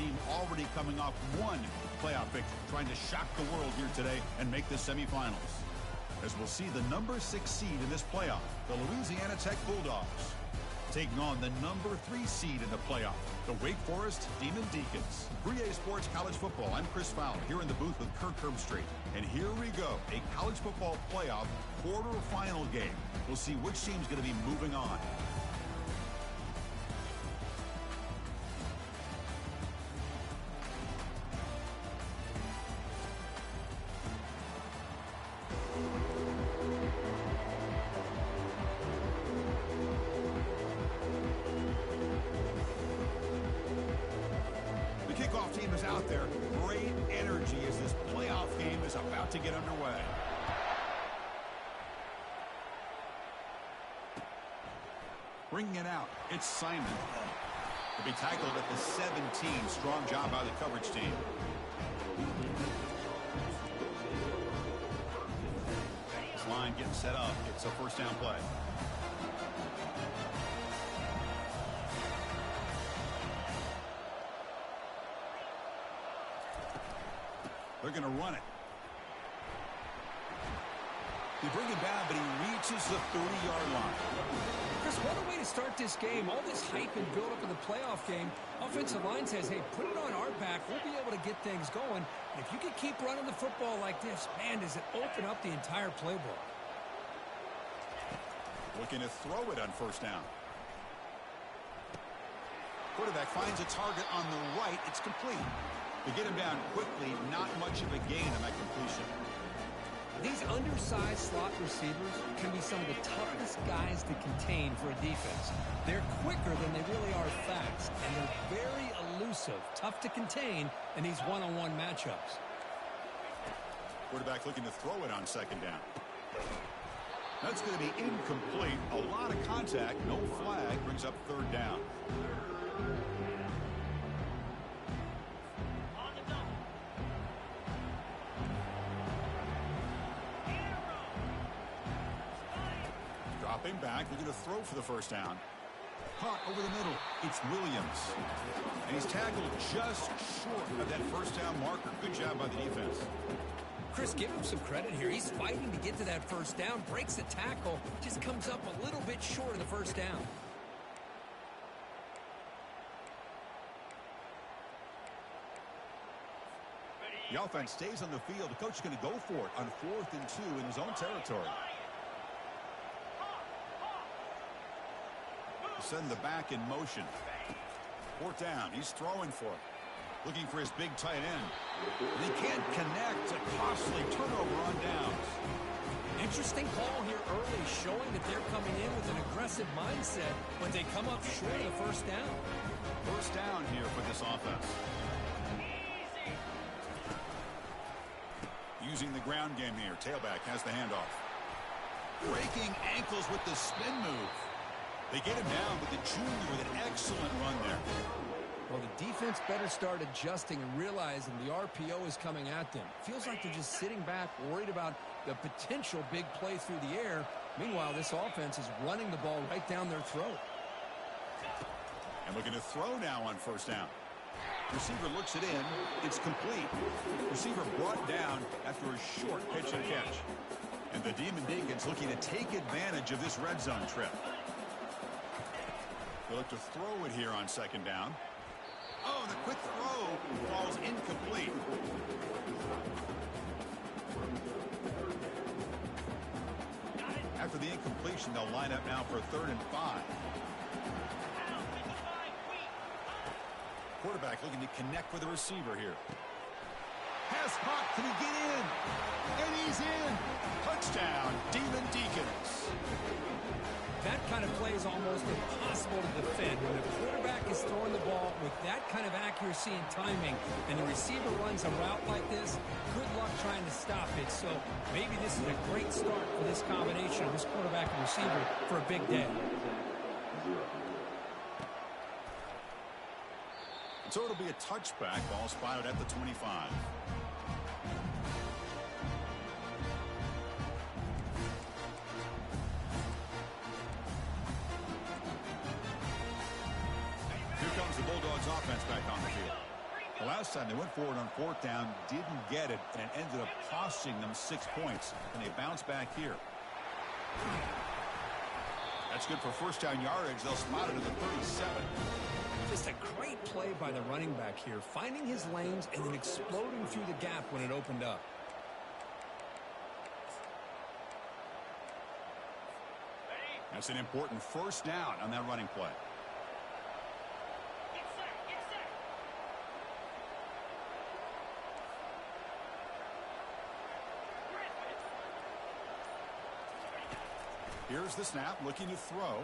team already coming off one playoff victory, trying to shock the world here today and make the semifinals. As we'll see the number 6 seed in this playoff, the Louisiana Tech Bulldogs, taking on the number 3 seed in the playoff, the Wake Forest Demon Deacons. NCAAy Sports College Football, I'm Chris Fowler here in the booth with Kirk Herbstreit. And here we go, a college football playoff quarterfinal game. We'll see which team's going to be moving on. Team is out there. Great energy as this playoff game is about to get underway. Bringing it out, it's Simon. He'll be tackled at the 17. Strong job by the coverage team. This line getting set up. It's a first down play. They're going to run it. They bring him down, but he reaches the 30-yard line. Chris, what a way to start this game. All this hype and build-up in the playoff game. Offensive line says, hey, put it on our back. We'll be able to get things going. And if you can keep running the football like this, man, does it open up the entire playbook. Looking to throw it on first down. Quarterback finds a target on the right. It's complete. To get him down quickly, not much of a gain on that completion. These undersized slot receivers can be some of the toughest guys to contain for a defense. They're quicker than they really are fast, and they're very elusive, tough to contain in these one-on-one matchups. Quarterback looking to throw it on second down. That's going to be incomplete. A lot of contact, no flag, brings up third down. Dropping back, looking to throw for the first down. Caught over the middle. It's Williams. And he's tackled just short of that first down marker. Good job by the defense. Chris, give him some credit here. He's fighting to get to that first down, breaks the tackle, just comes up a little bit short of the first down. The offense stays on the field. The coach is going to go for it on 4th and 2 in his own territory. Send the back in motion. 4th down. He's throwing for it. Looking for his big tight end. And he can't connect. A costly turnover on downs. Interesting call here early, showing that they're coming in with an aggressive mindset, but they come up short of the first down. First down here for this offense. Using the ground game here. Tailback has the handoff. Breaking ankles with the spin move. They get him down, but the junior with an excellent run there. Well, the defense better start adjusting and realizing the RPO is coming at them. Feels like they're just sitting back, worried about the potential big play through the air. Meanwhile, this offense is running the ball right down their throat. And looking to throw now on first down. Receiver looks it in. It's complete. Receiver brought down after a short pitch and catch. And the Demon Deacons looking to take advantage of this red zone trip. They look to throw it here on second down. Oh, the quick throw falls incomplete. After the incompletion, they'll line up now for 3rd and 5. Quarterback looking to connect with the receiver here. Pass caught. Can he get in? And he's in. Touchdown, Demon Deacons. That kind of play is almost impossible to defend. When the quarterback is throwing the ball with that kind of accuracy and timing, and the receiver runs a route like this, good luck trying to stop it. So maybe this is a great start for this combination of this quarterback and receiver for a big day. So it'll be a touchback. Ball spotted at the 25. Here comes the Bulldogs offense back on the field. The last time they went forward on fourth down, didn't get it, and it ended up costing them 6 points. And they bounce back here. That's good for first down yardage. They'll spot it at the 37. Just a great play by the running back here, finding his lanes and then exploding through the gap when it opened up. That's an important first down on that running play. Here's the snap, looking to throw.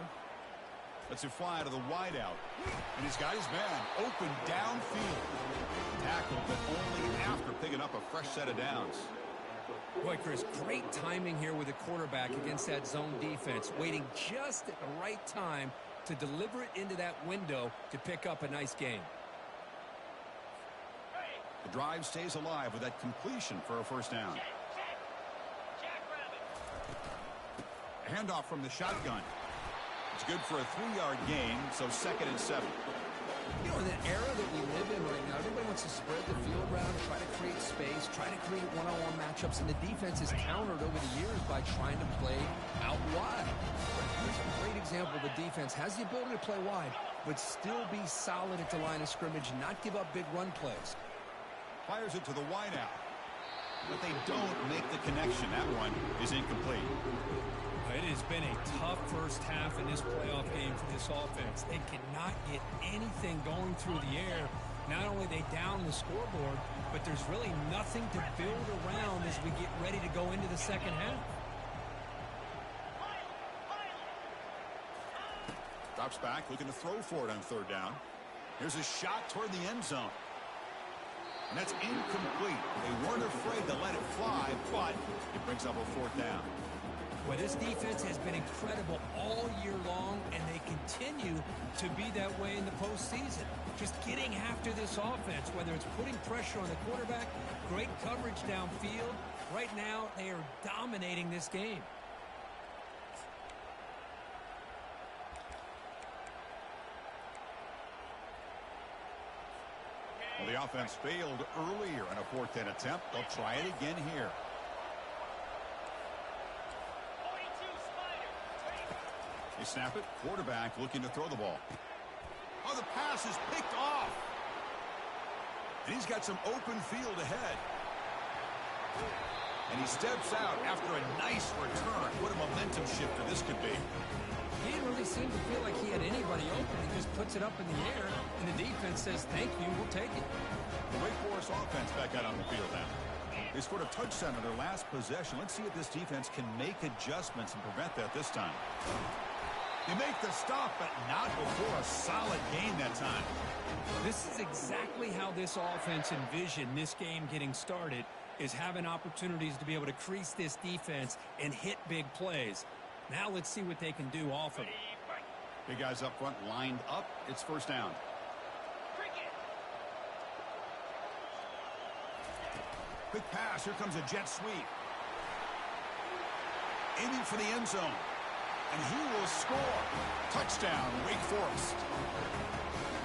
Lets it fly to the wideout. And he's got his man open downfield. Tackled, but only after picking up a fresh set of downs. Boy, Chris, great timing here with the quarterback against that zone defense, waiting just at the right time to deliver it into that window to pick up a nice gain. The drive stays alive with that completion for a first down. A handoff from the shotgun. It's good for a 3-yard gain, so 2nd and 7. You know, in the era that we live in right now, everybody wants to spread the field around, try to create space, try to create one-on-one matchups, and the defense is countered over the years by trying to play out wide. Here's a great example. The defense has the ability to play wide, but still be solid at the line of scrimmage, not give up big run plays. Fires it to the wideout. But they don't make the connection. That one is incomplete. It has been a tough first half in this playoff game for this offense. They cannot get anything going through the air. Not only are they down the scoreboard, but there's really nothing to build around as we get ready to go into the second half. Drops back, looking to throw for it on third down. Here's a shot toward the end zone. And that's incomplete. They weren't afraid to let it fly, but it brings up a fourth down. Well, this defense has been incredible all year long, and they continue to be that way in the postseason. Just getting after this offense, whether it's putting pressure on the quarterback, great coverage downfield. Right now, they are dominating this game. Well, the offense failed earlier in a 4th-10 attempt. They'll try it again here. They snap it. Quarterback looking to throw the ball. Oh, the pass is picked off. And he's got some open field ahead. And he steps out after a nice return. What a momentum shifter this could be. He didn't really seem to feel like he had anybody open. He just puts it up in the air, and the defense says, thank you, we'll take it. The Wake Forest offense back out on the field now. They scored a touchdown on their last possession. Let's see if this defense can make adjustments and prevent that this time. They make the stop, but not before a solid gain that time. This is exactly how this offense envisioned this game getting started, is having opportunities to be able to crease this defense and hit big plays. Now let's see what they can do off of it. Big guys up front lined up. It's first down. Quick pass. Here comes a jet sweep. Aiming for the end zone. And he will score. Touchdown, Wake Forest.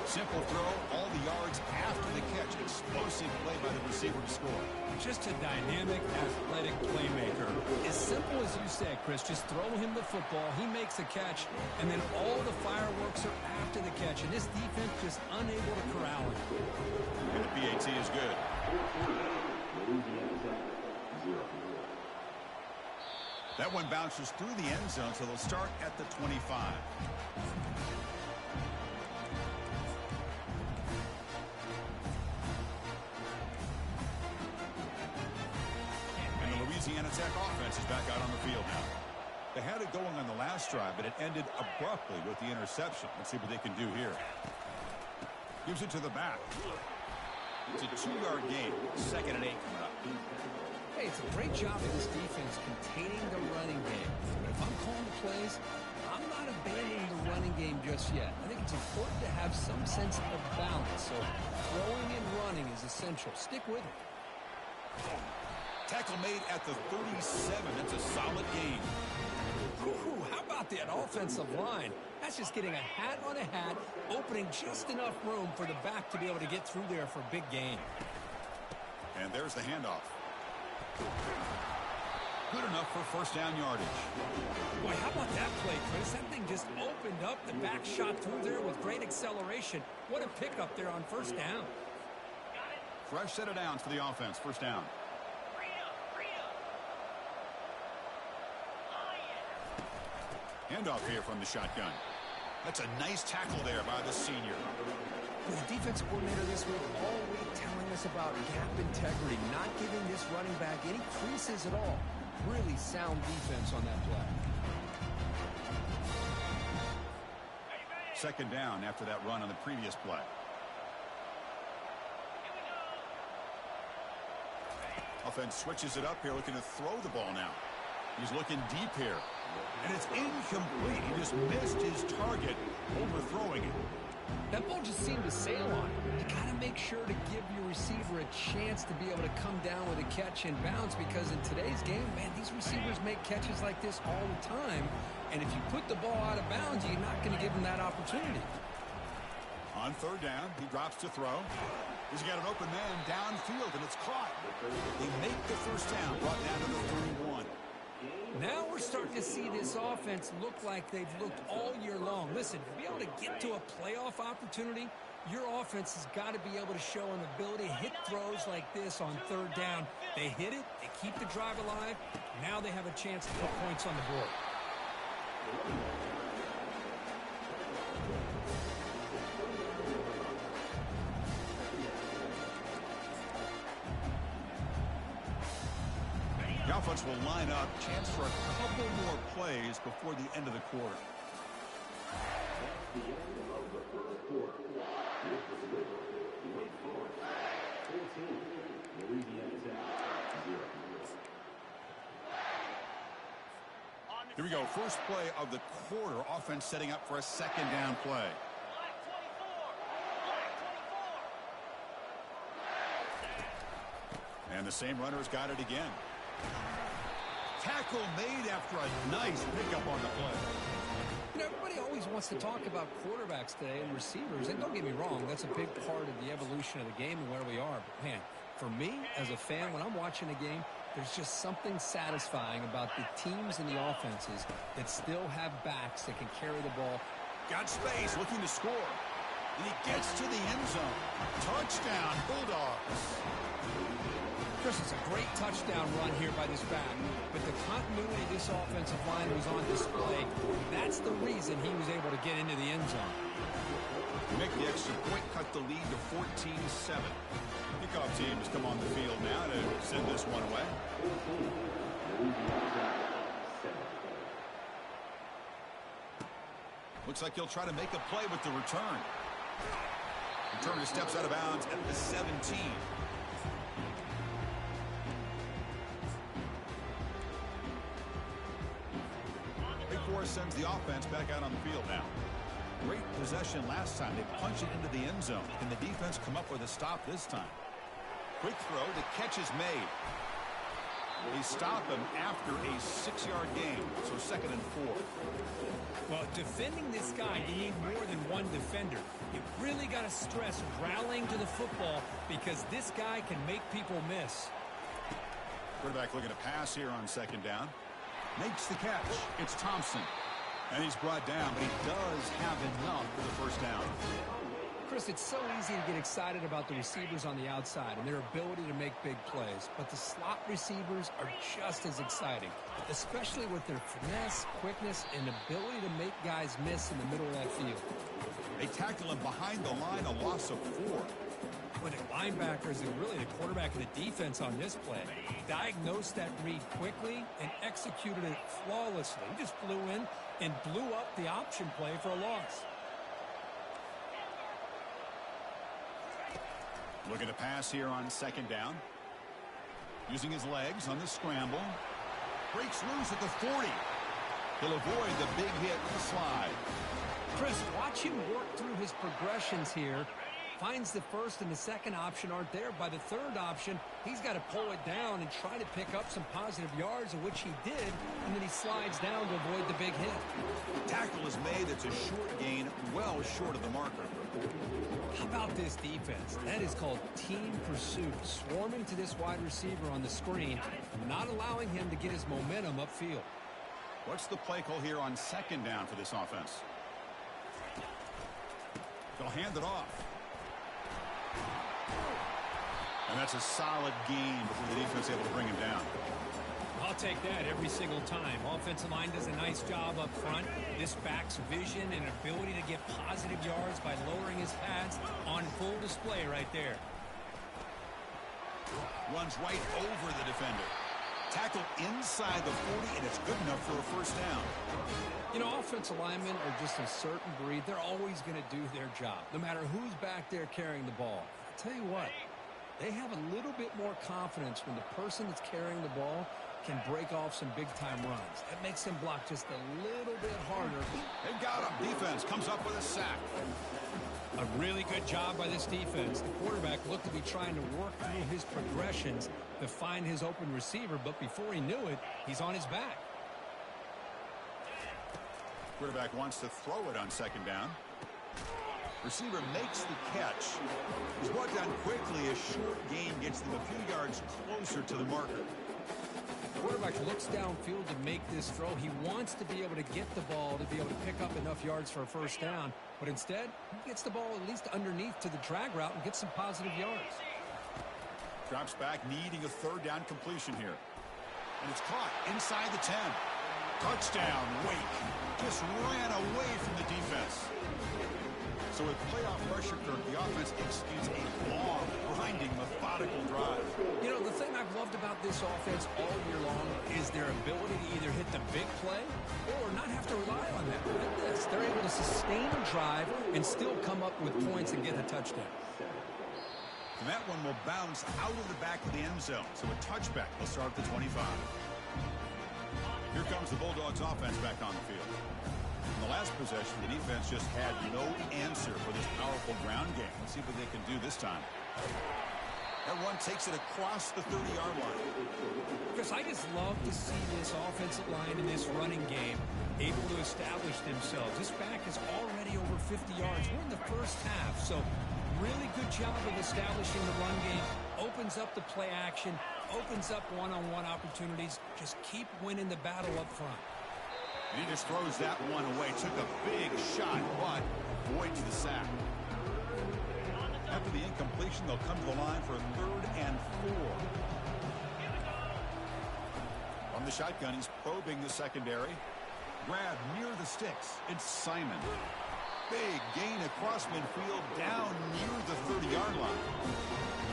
Simple throw, all the yards after the catch. Explosive play by the receiver to score. Just a dynamic, athletic playmaker. As simple as you said, Chris, just throw him the football, he makes a catch, and then all the fireworks are after the catch, and this defense just unable to corral him. And the PAT is good. That one bounces through the end zone, so they'll start at the 25. And the Louisiana Tech offense is back out on the field now. They had it going on the last drive, but it ended abruptly with the interception. Let's see what they can do here. Gives it to the back. It's a 2-yard gain. 2nd and 8 coming up. Hey, it's a great job of this defense containing the running game. But if I'm calling the plays, I'm not abandoning the running game just yet. I think it's important to have some sense of balance. So throwing and running is essential. Stick with it. Tackle made at the 37. That's a solid gain. Whew, how about that offensive line? That's just getting a hat on a hat, opening just enough room for the back to be able to get through there for a big gain. And there's the handoff. Good enough for first down yardage. Boy, how about that play, Chris? That thing just opened up. The back shot through there with great acceleration. What a pickup there on first down. Fresh set of downs for the offense. First down. Handoff here from the shotgun. That's a nice tackle there by the senior. The defensive coordinator this week all week telling us about gap integrity, not giving this running back any creases at all. Really sound defense on that play. Second down after that run on the previous play. Offense switches it up here, looking to throw the ball now. He's looking deep here. And it's incomplete. He just missed his target, overthrowing it. That ball just seemed to sail on him. You got to make sure to give your receiver a chance to be able to come down with a catch in bounds, because in today's game, man, these receivers make catches like this all the time. And if you put the ball out of bounds, you're not going to give them that opportunity. On third down, he drops to throw. He's got an open man downfield, and it's caught. They make the first down, brought down to the 31. Now we're starting to see this offense look like they've looked all year long. Listen, to be able to get to a playoff opportunity, your offense has got to be able to show an ability to hit throws like this on third down. They hit it, they keep the drive alive. Now they have a chance to put points on the board. The offense will line up. Chance for a couple more plays before the end of the quarter. Here we go. First play of the quarter. Offense setting up for a second down play. And the same runner's got it again. Tackle made after a nice pickup on the play. You know, everybody always wants to talk about quarterbacks today and receivers, and don't get me wrong, that's a big part of the evolution of the game and where we are. But, man, for me, as a fan, when I'm watching a game, there's just something satisfying about the teams and the offenses that still have backs that can carry the ball. Got space, looking to score. And he gets to the end zone. Touchdown, Bulldogs. Chris, it's a great touchdown run here by this back, but the continuity of this offensive line was on display. That's the reason he was able to get into the end zone. Make the extra point, cut the lead to 14-7. Kickoff team has come on the field now to send this one away. Looks like he'll try to make a play with the return. Returner steps out of bounds at the 17. Sends the offense back out on the field now. Great possession last time. They punch it into the end zone. Can the defense come up with a stop this time? Quick throw. The catch is made. They stop him after a 6-yard gain. So 2nd and 4. Well, defending this guy, you need more than one defender. You really got to stress rallying to the football, because this guy can make people miss. Quarterback looking to pass here on 2nd down. Makes the catch. It's Thompson. And he's brought down, but he does have enough for the first down. Chris, it's so easy to get excited about the receivers on the outside and their ability to make big plays, but the slot receivers are just as exciting, especially with their finesse, quickness, and ability to make guys miss in the middle of that field. They tackle him behind the line, a loss of 4. But the linebackers and really the quarterback of the defense on this play diagnosed that read quickly and executed it flawlessly. He just flew in and blew up the option play for a loss. Looking to pass here on 2nd down. Using his legs on the scramble. Breaks loose at the 40. He'll avoid the big hit and slide. Chris, watch him work through his progressions here Finds the first and the second option aren't there. By the third option, he's got to pull it down and try to pick up some positive yards, which he did, and then he slides down to avoid the big hit. Tackle is made. It's a short gain, well short of the marker. How about this defense? That is called team pursuit. Swarming to this wide receiver on the screen, not allowing him to get his momentum upfield. What's the play call here on second down for this offense? They'll hand it off. And that's a solid gain before the defense is able to bring him down. I'll take that every single time. Offensive line does a nice job up front. This back's vision and ability to get positive yards by lowering his pads on full display right there. Runs right over the defender. Tackle inside the 40, and it's good enough for a first down. You know, offensive linemen are just a certain breed. They're always going to do their job, no matter who's back there carrying the ball. I'll tell you what, they have a little bit more confidence when the person that's carrying the ball can break off some big-time runs. That makes them block just a little bit harder. They got him. Defense comes up with a sack. A really good job by this defense. The quarterback looked to be trying to work through his progressions to find his open receiver, but before he knew it, he's on his back. Quarterback wants to throw it on second down. Receiver makes the catch. He's brought down quickly. A short gain gets them a few yards closer to the marker. Quarterback looks downfield to make this throw. He wants to be able to get the ball to be able to pick up enough yards for a first down, but instead he gets the ball at least underneath to the drag route and gets some positive yards. Drops back, needing a third down completion here. And it's caught inside the 10. Touchdown, Wake. Just ran away from the defense. So with playoff pressure, Kirk, the offense executes a long, grinding, methodical drive. You know, the thing I've loved about this offense all year long is their ability to either hit the big play or not have to rely on that. Look at this. They're able to sustain a drive and still come up with points and get a touchdown. And that one will bounce out of the back of the end zone. So a touchback will start at the 25. Here comes the Bulldogs offense back on the field. In the last possession, the defense just had no answer for this powerful ground game. Let's see what they can do this time. That one takes it across the 30-yard line. Chris, I just love to see this offensive line in this running game able to establish themselves. This back is already over 50 yards. We're in the first half, so really good job of establishing the run game. Opens up the play action, opens up one-on-one opportunities. Just keep winning the battle up front. And he just throws that one away. Took a big shot, but avoids the sack. After the incompletion, they'll come to the line for a 3rd and 4. From the shotgun, he's probing the secondary. Grab near the sticks. It's Simon. Big gain across midfield, down near the 30-yard line.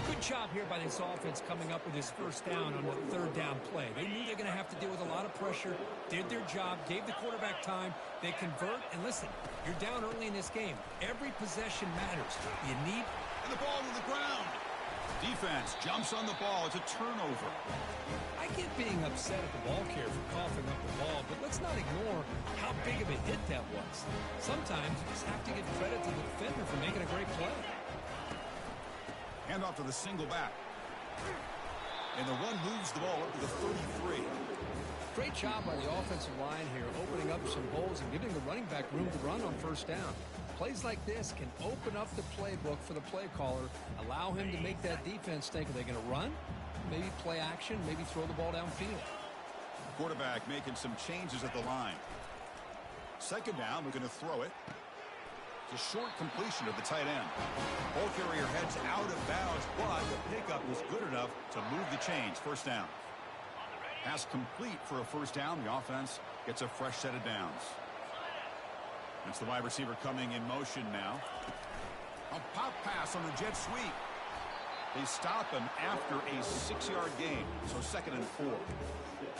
Good job here by this offense coming up with his first down on the 3rd down play. They knew they're going to have to deal with a lot of pressure, did their job, gave the quarterback time. They convert, and listen, you're down early in this game. Every possession matters. You need... And the ball to the ground. Defense jumps on the ball. It's a turnover. I get being upset at the ball carrier for coughing up the ball, but let's not ignore how big of a hit that was. Sometimes you just have to give credit to the defender for making a great play. Hand off to the single back. And the run moves the ball up to the 33. Great job by the offensive line here, opening up some holes and giving the running back room to run on first down. Plays like this can open up the playbook for the play caller, allow him to make that defense think, are they going to run? Maybe play action, maybe throw the ball downfield. Quarterback making some changes at the line. Second down, we're going to throw it. It's a short completion of the tight end. Ball carrier heads out of bounds, but the pickup was good enough to move the chains. First down. Pass complete for a first down. The offense gets a fresh set of downs. It's the wide receiver coming in motion now. A pop pass on the jet sweep. They stop him after a 6-yard gain. So 2nd and 4.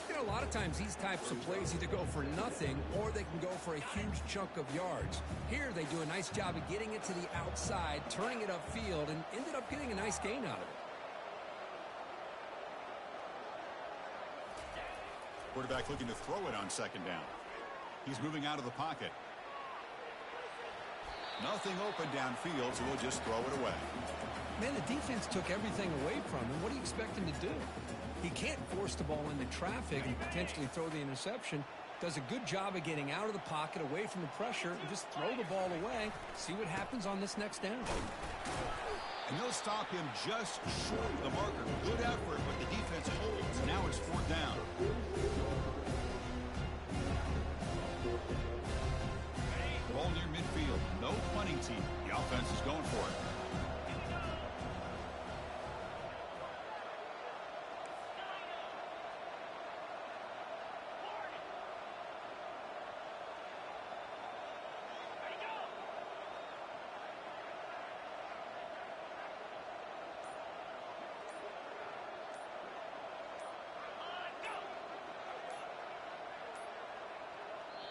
You know, a lot of times these types of plays either go for nothing or they can go for a huge chunk of yards. Here they do a nice job of getting it to the outside, turning it upfield, and ended up getting a nice gain out of it. Quarterback looking to throw it on second down. He's moving out of the pocket. Nothing open downfield, so we'll just throw it away. Man, the defense took everything away from him. What do you expect him to do? He can't force the ball into traffic and potentially throw the interception. Does a good job of getting out of the pocket, away from the pressure, and just throw the ball away. See what happens on this next down. And they'll stop him just short of the marker. Good effort, but the defense holds. Now it's 4th down. Ball near midfield. No punting team. The offense is going for it.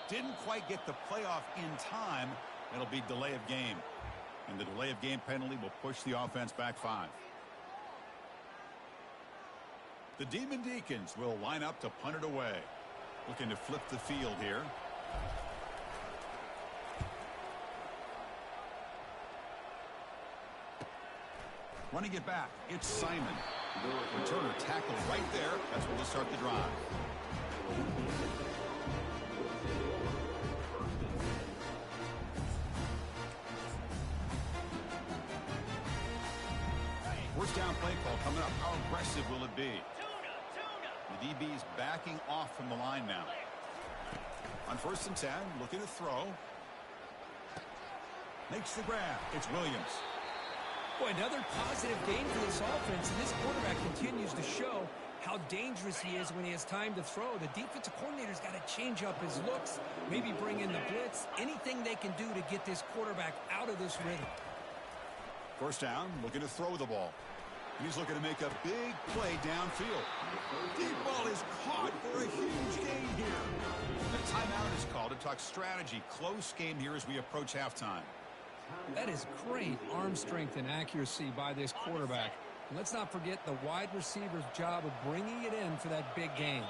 Didn't quite get the playoff in time. It'll be delay of game. And the delay of game penalty will push the offense back 5. The Demon Deacons will line up to punt it away. Looking to flip the field here. Running it back, it's Simon. Returner tackled right there. That's where we'll start the drive. First down play call coming up. How aggressive will it be? The DB's backing off from the line now. On 1st and 10, looking to throw. Makes the grab. It's Williams. Boy, another positive game for this offense, and this quarterback continues to show how dangerous he is when he has time to throw. The defensive coordinator's got to change up his looks, maybe bring in the blitz, anything they can do to get this quarterback out of this rhythm. First down, looking to throw the ball. He's looking to make a big play downfield. Deep ball is caught for a huge gain here. The timeout is called to talk strategy. Close game here as we approach halftime. That is great arm strength and accuracy by this quarterback. And let's not forget the wide receiver's job of bringing it in for that big gain.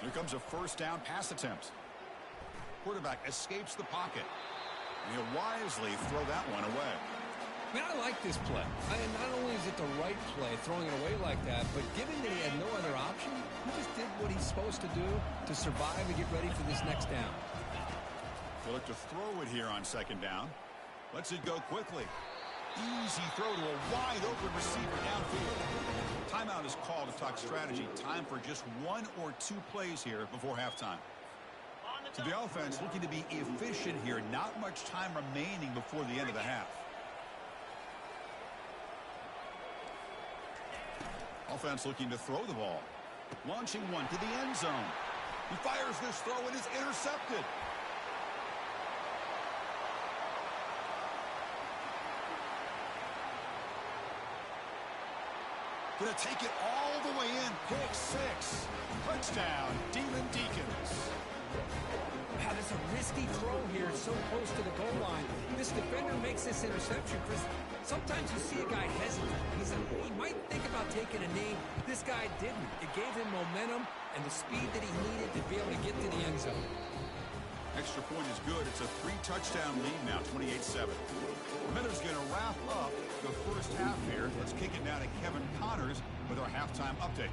Here comes a first down pass attempt. Quarterback escapes the pocket. And he'll wisely throw that one away. Man, I like this play. Not only is it the right play, throwing it away like that, but given that he had no other option, he just did what he's supposed to do to survive and get ready for this next down. They'll look to throw it here on 2nd down. Lets it go quickly. Easy throw to a wide-open receiver downfield. Timeout is called to talk strategy. Time for just 1 or 2 plays here before halftime. To the offense, looking to be efficient here. Not much time remaining before the end of the half. Offense looking to throw the ball. Launching one to the end zone. He fires this throw and is intercepted. Gonna take it all the way in. Pick 6. Touchdown, Demon Deacons. Wow, that's a risky throw here, so close to the goal line. This defender makes this interception, Chris. Sometimes you see a guy hesitant. He might think about taking a knee. This guy didn't. It gave him momentum and the speed that he needed to be able to get to the end zone. Extra point is good. It's a 3-touchdown lead now, 28-7. Minute's going to wrap up the first half here. Let's kick it down to Kevin Connors with our halftime update.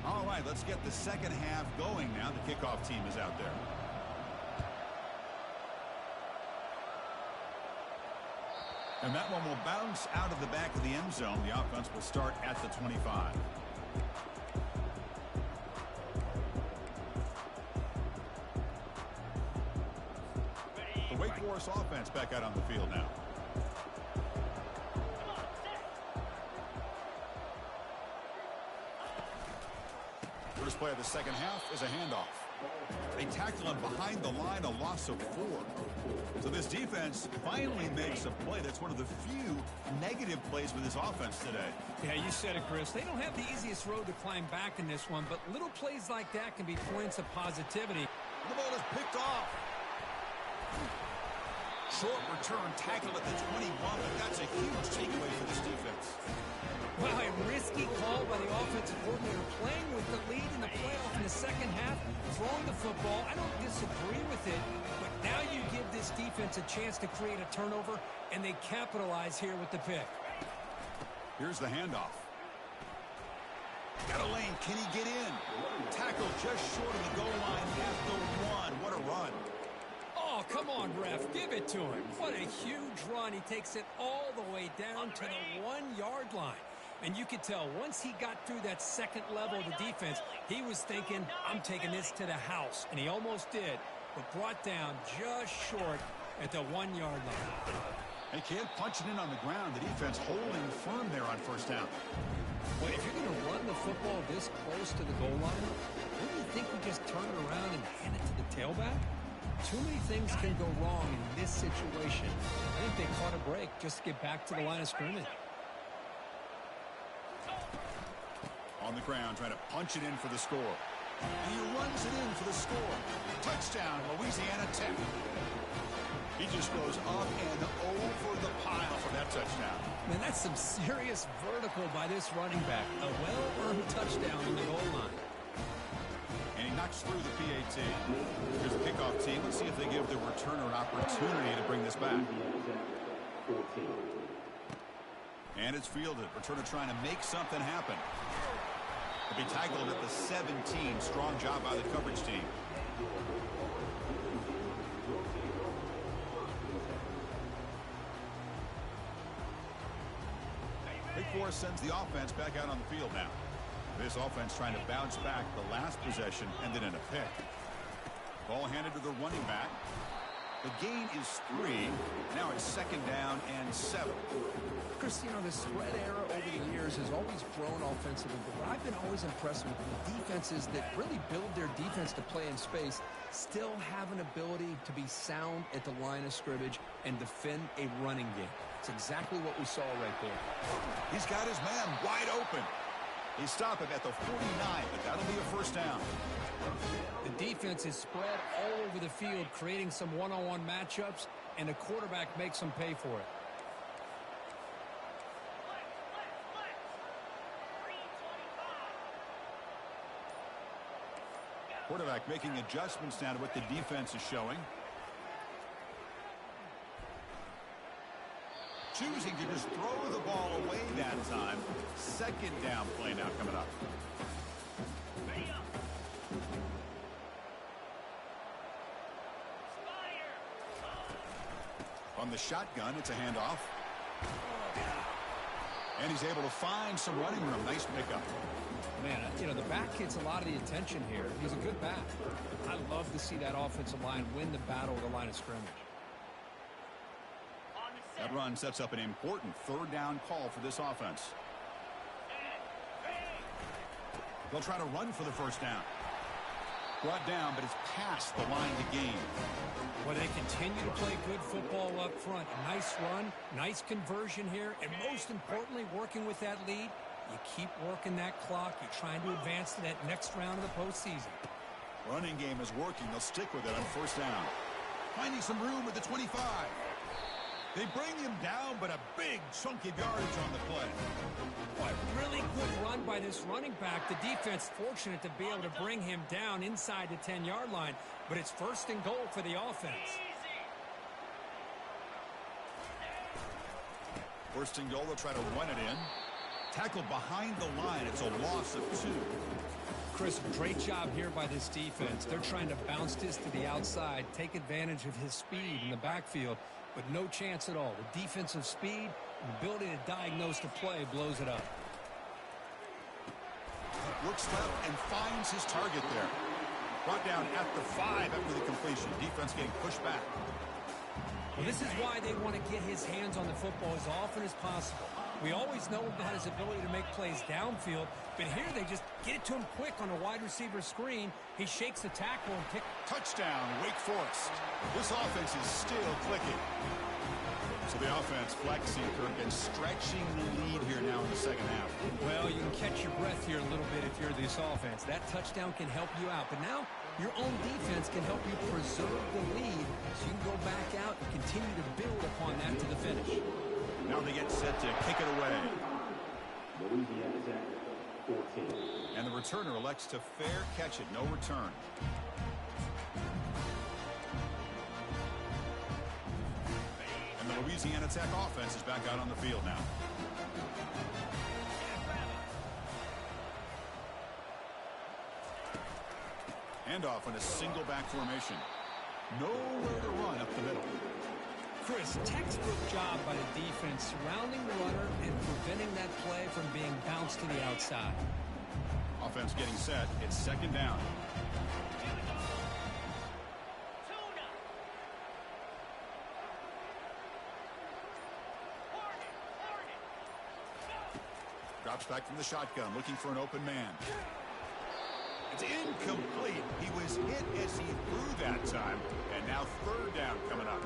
All right, let's get the second half going now. The kickoff team is out there. And that one will bounce out of the back of the end zone. The offense will start at the 25. The Wake Forest offense back out on the field now. First play of the second half is a handoff. They tackle him behind the line, a loss of 4. So this defense finally makes a play. That's one of the few negative plays with this offense today. Yeah, you said it, Chris. They don't have the easiest road to climb back in this one, but little plays like that can be points of positivity. The ball is picked off. Short return, tackled at the 21, but that's a huge takeaway for this defense. Wow, a risky call by the offense. offensive coordinator playing with the lead in the playoff in the second half, throwing the football. I don't disagree with it, but now you give this defense a chance to create a turnover, and they capitalize here with the pick. Here's the handoff. Got a lane. Can he get in? Tackle just short of the goal line at the 1. What a run. Oh, come on, ref. Give it to him. What a huge run. He takes it all the way down to the 1-yard line. And you could tell once he got through that second level of the defense, he was thinking, I'm taking this to the house. And he almost did, but brought down just short at the 1-yard line. They can't punch it in on the ground. The defense holding firm there on first down. Well, if you're going to run the football this close to the goal line, wouldn't you think you just turn it around and hand it to the tailback? Too many things can go wrong in this situation. I think they caught a break just to get back to the line of scrimmage. On the ground, trying to punch it in for the score. And he runs it in for the score. Touchdown, Louisiana Tech. He just goes up and over the pile for that touchdown. Man, that's some serious vertical by this running back. A well-earned touchdown on the goal line. And he knocks through the PAT. Here's the kickoff team. Let's see if they give the returner an opportunity to bring this back. And it's fielded. Returner trying to make something happen. He'll be tackled at the 17. Strong job by the coverage team. Wake sends the offense back out on the field now. This offense trying to bounce back the last possession, ended in a pick. Ball handed to the running back. The gain is 3. Now it's second down and 7. Chris, you know, the spread era over the years has always grown offensively, but I've been always impressed with the defenses that really build their defense to play in space, still have an ability to be sound at the line of scrimmage and defend a running game. It's exactly what we saw right there. He's got his man wide open. He stopped him at the 49, but that'll be a first down. The defense is spread all over the field, creating some one-on-one matchups, and the quarterback makes them pay for it. Quarterback making adjustments now to what the defense is showing. Choosing to just throw the ball away that time. Second down play now coming up. From the shotgun, it's a handoff. And he's able to find some running room. Nice pickup. Man, you know, the back gets a lot of the attention here. He's a good back. I love to see that offensive line win the battle of the line of scrimmage. That run sets up an important third down call for this offense. They'll try to run for the first down. Brought down, but it's past the line to gain. Well, they continue to play good football up front. Nice run, nice conversion here, and most importantly, working with that lead, you keep working that clock. You're trying to advance to that next round of the postseason. Running game is working. They'll stick with it on first down. Finding some room at the 25. They bring him down, but a big chunk of yardage on the play. Boy, really good run by this running back. The defense fortunate to be able to bring him down inside the 10-yard line, but it's first and goal for the offense. First and goal, they'll try to run it in. Tackled behind the line. It's a loss of 2. Chris, great job here by this defense. They're trying to bounce this to the outside, take advantage of his speed in the backfield, but no chance at all. The defensive speed and ability to diagnose the play blows it up. Looks left and finds his target there. Brought down at the 5 after the completion. Defense getting pushed back. Well, this is why they want to get his hands on the football as often as possible. We always know about his ability to make plays downfield, but here they just get it to him quick on a wide receiver screen. He shakes the tackle and kicks. Touchdown, Wake Forest. This offense is still clicking. So the offense flexing, Kirk, and stretching the lead here now in the second half. Well, you can catch your breath here a little bit if you're this offense. That touchdown can help you out, but now your own defense can help you preserve the lead so you can go back out and continue to build upon that to the finish. Now they get set to kick it away. And the returner elects to fair catch it. No return. And the Louisiana Tech offense is back out on the field now. Handoff in a single back formation. Nowhere to run up the middle. Chris, textbook job by the defense surrounding the runner and preventing that play from being bounced to the outside. Offense getting set. It's second down. Drops back from the shotgun, looking for an open man. It's incomplete. He was hit as he threw that time. And now third down coming up.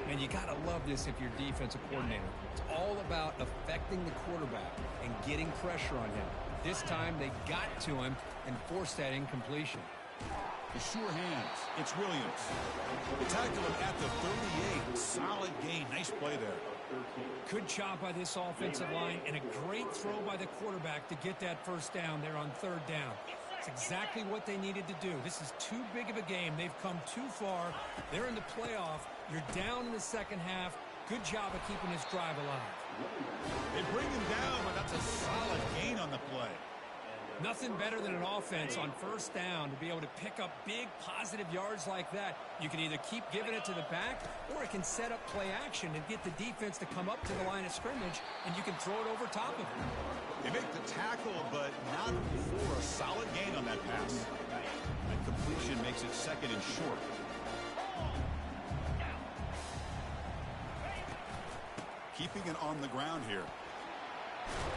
And you got to love this if you're defensive coordinator. It's all about affecting the quarterback and getting pressure on him. This time they got to him and forced that incompletion. The sure hands. It's Williams. They tackle him at the 38. Solid gain. Nice play there. Good job by this offensive line and a great throw by the quarterback to get that first down there on third down. It's exactly what they needed to do. This is too big of a game. They've come too far. They're in the playoff. You're down in the second half. Good job of keeping this drive alive. They bring him down, but that's a solid gain on the play. Nothing better than an offense on first down to be able to pick up big positive yards like that. You can either keep giving it to the back, or it can set up play action and get the defense to come up to the line of scrimmage, and you can throw it over top of them. They make the tackle, but not before a solid gain on that pass. That completion makes it second and short. Keeping it on the ground here.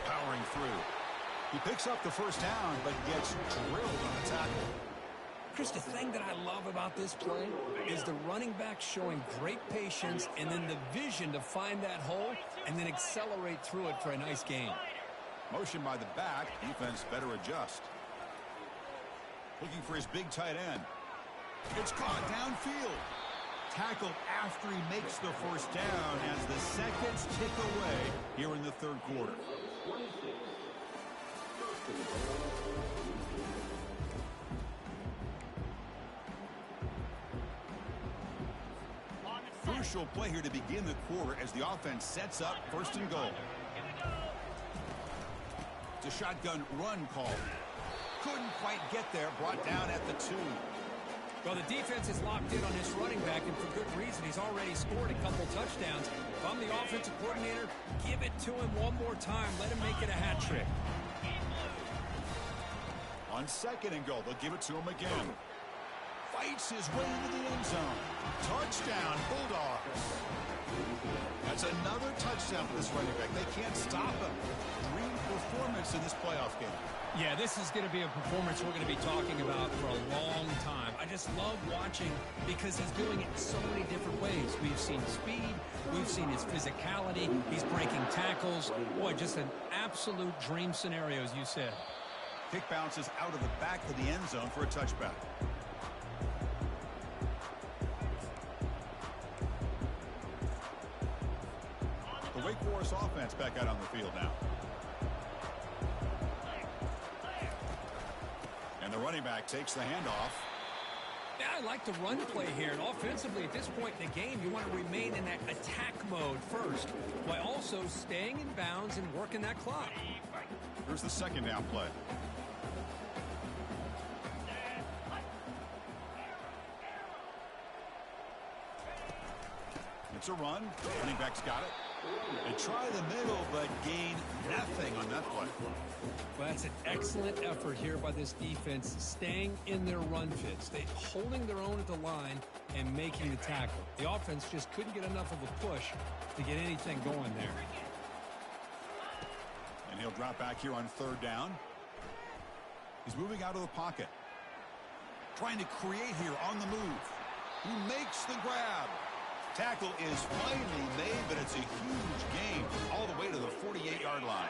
Powering through. He picks up the first down, but gets drilled on the tackle. Chris, the thing that I love about this play is the running back showing great patience and then the vision to find that hole and then accelerate through it for a nice gain. Motion by the back. Defense better adjust. Looking for his big tight end. It's caught downfield. Tackled after he makes the first down as the seconds tick away here in the third quarter. Crucial play here to begin the quarter as the offense sets up first and goal. It's a shotgun run call. Couldn't quite get there. Brought down at the 2. Well, the defense is locked in on this running back, and for good reason. He's already scored a couple touchdowns. If I'm the offensive coordinator, give it to him one more time. Let him make it a hat trick. On second and goal, they'll give it to him again. Fights his way into the end zone. Touchdown, Bulldogs. That's another touchdown for this running back. They can't stop him. Dream performance in this playoff game. Yeah, this is going to be a performance we're going to be talking about for a long time. I just love watching because he's doing it in so many different ways. We've seen speed. We've seen his physicality. He's breaking tackles. Boy, just an absolute dream scenario, as you said. Kick bounces out of the back of the end zone for a touchback. The Wake Forest offense back out on the field now. And the running back takes the handoff. Yeah, I like the run play here. And offensively, at this point in the game, you want to remain in that attack mode first, while also staying in bounds and working that clock. Here's the second down play. It's a run. Running back's got it. They try the middle, but gain nothing on that play. Well, that's an excellent effort here by this defense, staying in their run fits. They holding their own at the line and making the tackle. The offense just couldn't get enough of a push to get anything going there. And he'll drop back here on third down. He's moving out of the pocket. Trying to create here on the move. He makes the grab. Tackle is finally made, but it's a huge gain all the way to the 48-yard line.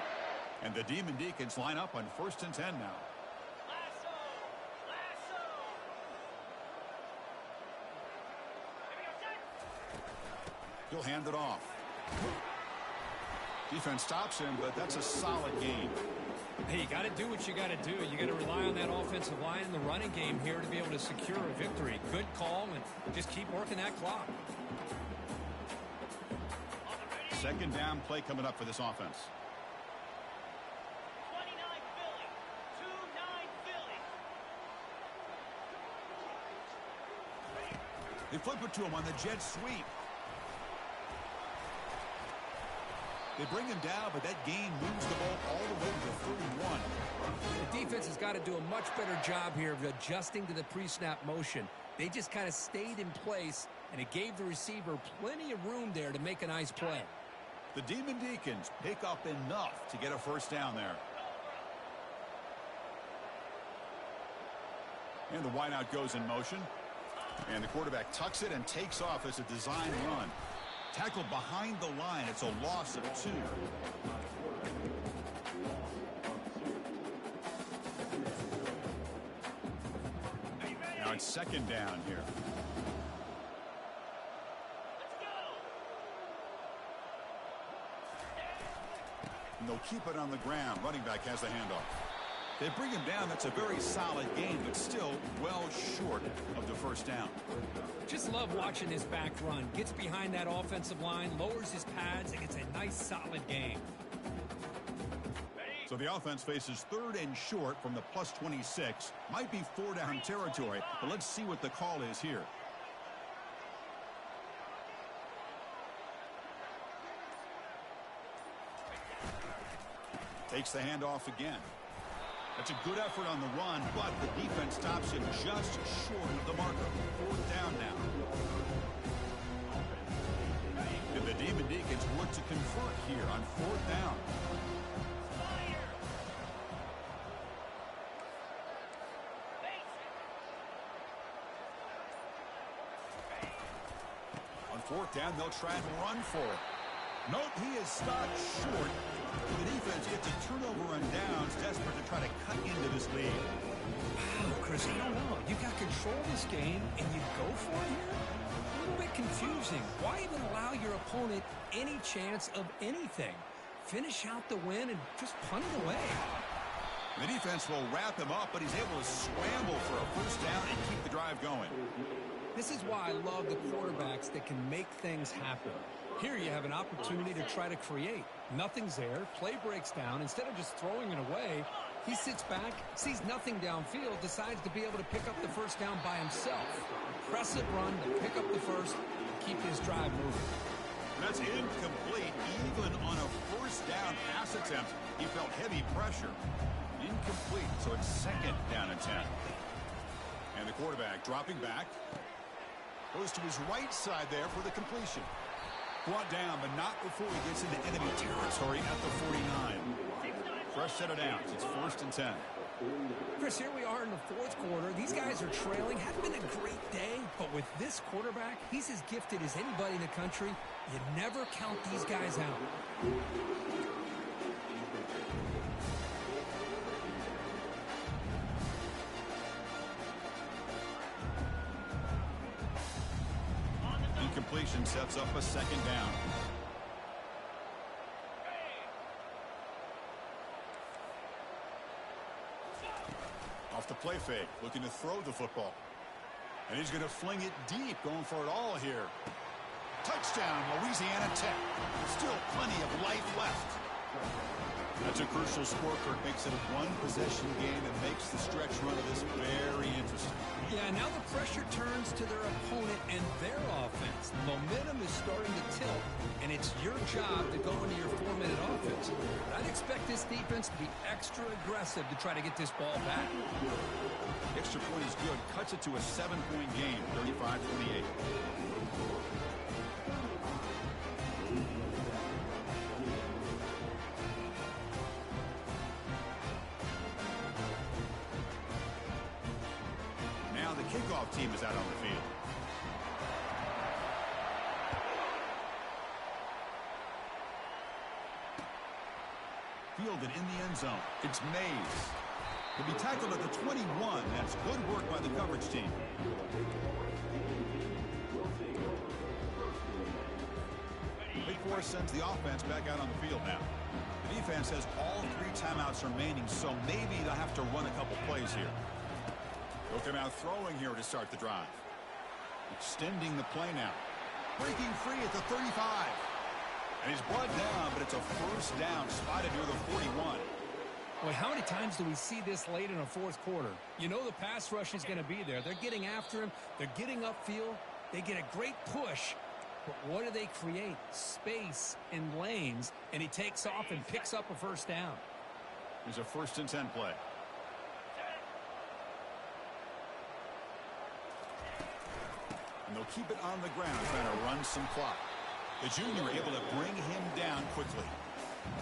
And the Demon Deacons line up on 1st and 10 now. He'll hand it off. Defense stops him, but that's a solid gain. Hey, you got to do what you got to do. You got to rely on that offensive line in the running game here to be able to secure a victory. Good call, and just keep working that clock. Second down play coming up for this offense. 29 Philly. 2-9 Philly. They flip it to him on the jet sweep. They bring him down, but that gain moves the ball all the way to the 31. The defense has got to do a much better job here of adjusting to the pre-snap motion. They just kind of stayed in place, and it gave the receiver plenty of room there to make a nice play. The Demon Deacons pick up enough to get a first down there. And the wideout goes in motion. And the quarterback tucks it and takes off as a design run. Tackled behind the line. It's a loss of 2. Now it's second down here. And they'll keep it on the ground. Running back has the handoff. They bring him down. That's a very solid game, but still well short of the first down. Just love watching his back run. Gets behind that offensive line, lowers his pads, and gets a nice solid game. So the offense faces 3rd and short from the +26. Might be 4-down territory, but let's see what the call is here. Takes the handoff again. That's a good effort on the run, but the defense stops him just short of the marker. 4th down now. And the Demon Deacons look to convert here on 4th down. On 4th down, they'll try and run for it. Nope, he is stopped short. The defense gets a turnover on downs, desperate to try to cut into this lead. Wow, Chris, I don't know. You got control of this game, and you go for it here? A little bit confusing. Why even allow your opponent any chance of anything? Finish out the win and just punt it away. The defense will wrap him up, but he's able to scramble for a first down and keep the drive going. This is why I love the quarterbacks that can make things happen. Here you have an opportunity to try to create. Nothing's there. Play breaks down. Instead of just throwing it away, he sits back, sees nothing downfield, decides to be able to pick up the first down by himself. Impressive run to pick up the first and keep his drive moving. That's incomplete. Even on a first down pass attempt, he felt heavy pressure. Incomplete, so it's 2nd down and 10. And the quarterback dropping back. Goes to his right side there for the completion. Brought down, but not before he gets into enemy territory at the 49. Fresh set of downs. It's 1st and 10. Chris, here we are in the 4th quarter. These guys are trailing. Hasn't been a great day, but with this quarterback, he's as gifted as anybody in the country. You never count these guys out. Incompletion sets up a 2nd down. Off the play fake, looking to throw the football. And he's going to fling it deep, going for it all here. Touchdown, Louisiana Tech. Still plenty of life left. That's a crucial score, Kirk. Makes it a 1-possession game and makes the stretch run of this very interesting. Yeah, now the pressure turns to their opponent and their offense. The momentum is starting to tilt, and it's your job to go into your 4-minute offense. But I'd expect this defense to be extra aggressive to try to get this ball back. Extra point is good. Cuts it to a 7-point game, 35-28. Kickoff team is out on the field. Fielded in the end zone. It's Mays. He'll be tackled at the 21. That's good work by the coverage team. Wait for therefore sends the offense back out on the field now. The defense has all 3 timeouts remaining, so maybe they'll have to run a couple plays here. They'll come out throwing here to start the drive. Extending the play now. Breaking free at the 35. And he's brought down, but it's a first down spotted near the 41. Boy, how many times do we see this late in a fourth quarter? You know the pass rush is going to be there. They're getting after him. They're getting upfield. They get a great push. But what do they create? Space in lanes. And he takes off and picks up a first down. Here's a 1st and 10 play. And they'll keep it on the ground, trying to run some clock. The junior able to bring him down quickly.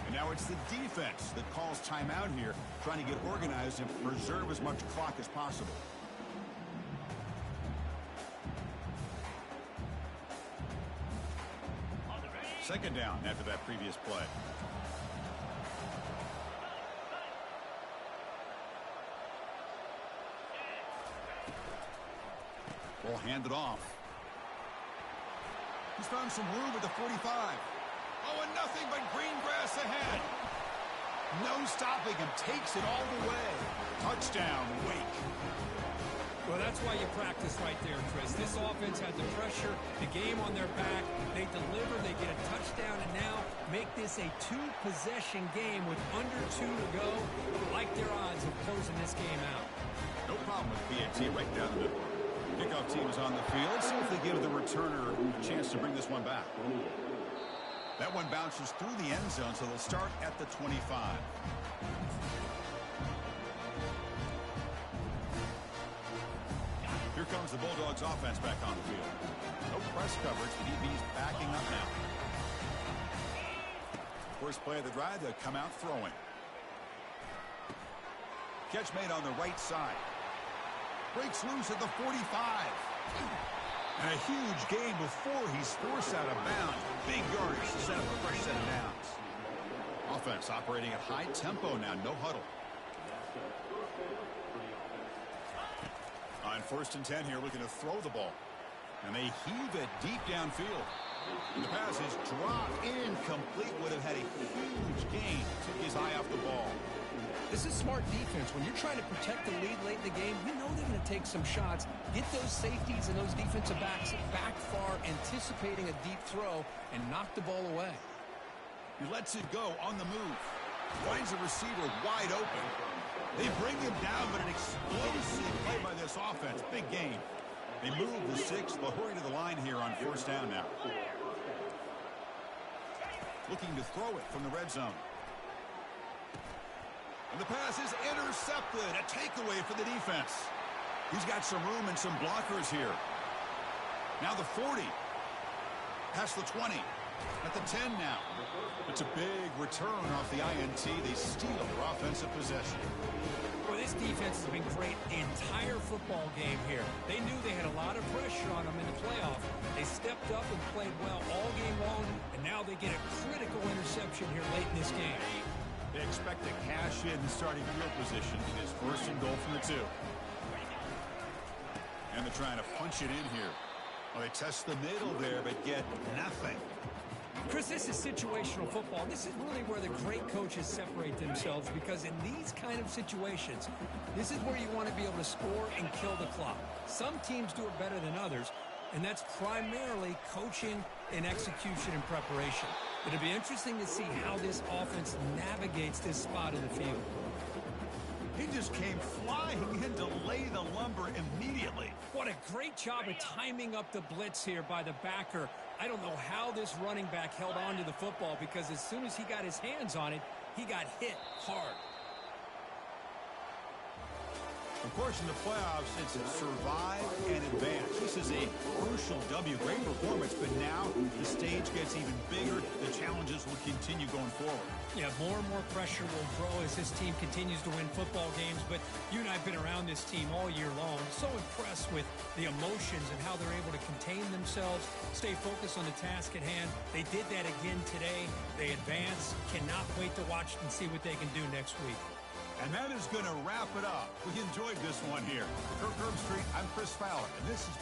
And now it's the defense that calls timeout here, trying to get organized and preserve as much clock as possible. Second down after that previous play. Ball handed off. He's found some room at the 45. Oh, and nothing but green grass ahead. No stopping him. Takes it all the way. Touchdown, Wake. Well, that's why you practice right there, Chris. This offense had the pressure, the game on their back. They deliver, they get a touchdown, and now make this a 2-possession game with under 2 to go. I like their odds of closing this game out. No problem with PAT right down the middle. Kickoff team is on the field. See if they give the returner a chance to bring this one back. That one bounces through the end zone, so they'll start at the 25. Here comes the Bulldogs offense back on the field. No press coverage. The DB's backing up now. First play of the drive, they'll come out throwing. Catch made on the right side. Breaks loose at the 45. And a huge gain before he's forced out of bounds. Big yardage to set up a fresh set of downs. Offense operating at high tempo now. No huddle. On 1st and 10 here, looking to throw the ball. And they heave it deep downfield. And the pass is dropped incomplete. Would have had a huge gain. Took his eye off the ball. This is smart defense. When you're trying to protect the lead late in the game, you know they're going to take some shots, get those safeties and those defensive backs back far, anticipating a deep throw, and knock the ball away. He lets it go on the move. Finds a receiver wide open. They bring him down, but an explosive play by this offense. Big gain. They move the 6. They'll hurry to the line here on 1st down now. Looking to throw it from the red zone. And the pass is intercepted. A takeaway for the defense. He's got some room and some blockers here. Now the 40. Past the 20. At the 10 now. It's a big return off the INT. They steal their offensive possession. Well, this defense has been great the entire football game here. They knew they had a lot of pressure on them in the playoff. They stepped up and played well all game long, and now they get a critical interception here late in this game. They expect to cash in the starting field position. It is 1st and goal from the 2. And they're trying to punch it in here. Well, they test the middle there, but get nothing. Chris, this is situational football. This is really where the great coaches separate themselves, because in these kind of situations, this is where you want to be able to score and kill the clock. Some teams do it better than others, and that's primarily coaching and execution and preparation. It'll be interesting to see how this offense navigates this spot in the field. He just came flying in to lay the lumber immediately. What a great job of timing up the blitz here by the backer. I don't know how this running back held on to the football, because as soon as he got his hands on it, he got hit hard. Of course, in the playoffs, it's survive and advance. This is a crucial W. Great performance, but now the stage gets even bigger. The challenges will continue going forward. Yeah, more and more pressure will grow as this team continues to win football games. But you and I have been around this team all year long. So impressed with the emotions and how they're able to contain themselves, stay focused on the task at hand. They did that again today. They advance. Cannot wait to watch and see what they can do next week. And that is going to wrap it up. We enjoyed this one here. Kirk Herbstreit, I'm Chris Fowler, and this is